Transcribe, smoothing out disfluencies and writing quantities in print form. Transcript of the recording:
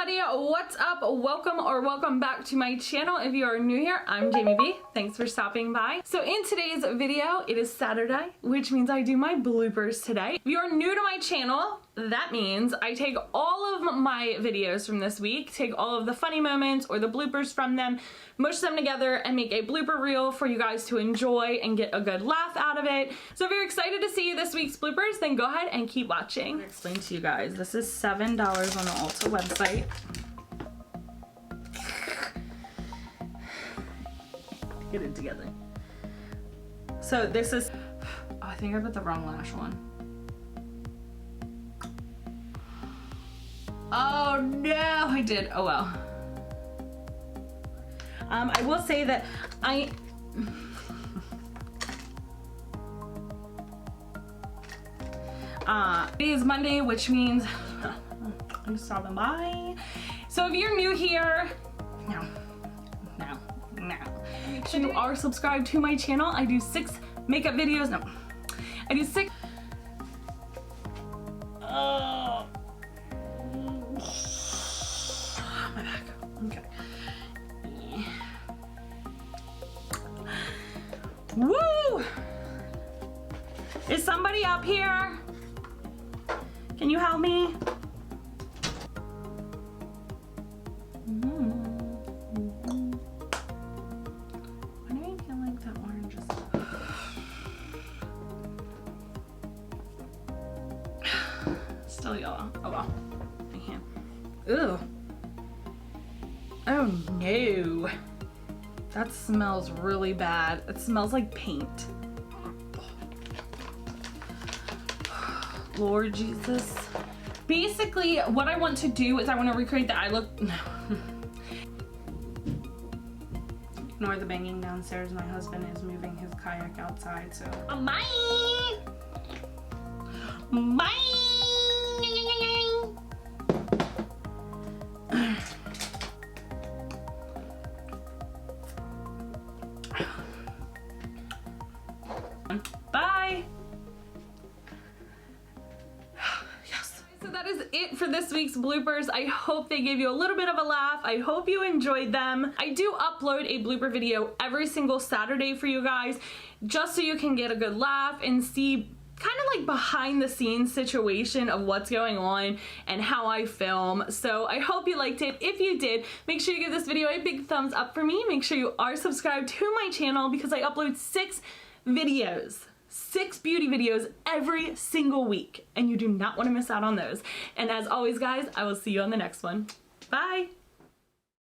everybody, what's up? Welcome back to my channel. If you are new here, I'm Jamie B. Thanks for stopping by. So in today's video, it is Saturday, which means I do my bloopers today. If you are new to my channel, that means I take all of my videos from this week, take all of the funny moments or the bloopers from them, mush them together and make a blooper reel for you guys to enjoy and get a good laugh out of it. So if you're excited to see this week's bloopers, then go ahead and keep watching. I'll explain to you guys, this is $7 on the Ulta website. Get it together. So this is, oh, I think I put the wrong lash one. Oh no, I did. Oh well. I will say that it is Monday, which means I'm stopping by. So if you're new here, no. If you are subscribed to my channel, I do 6 makeup videos. No, I do 6. Oh, my back. Okay. Woo! Is somebody up here? Can you help me? Why do I feel like that orange is... Still yellow. Oh well. I can't. Ew. Oh no. That smells really bad. It smells like paint. Lord Jesus. Basically, what I want to do is I want to recreate the eye look. Ignore the banging downstairs. My husband is moving his kayak outside, so. Bye! Bye! Bye! Yes. So that is it for this week's bloopers. I hope they gave you a little bit of a laugh. I hope you enjoyed them. I do upload a blooper video every single Saturday for you guys, just so you can get a good laugh and see kind of like behind the scenes situation of what's going on and how I film. So I hope you liked it. If you did, make sure you give this video a big thumbs up for me. Make sure you are subscribed to my channel because I upload 6 videos. 6 beauty videos every single week, and you do not want to miss out on those. And as always, guys, I will see you on the next one. Bye!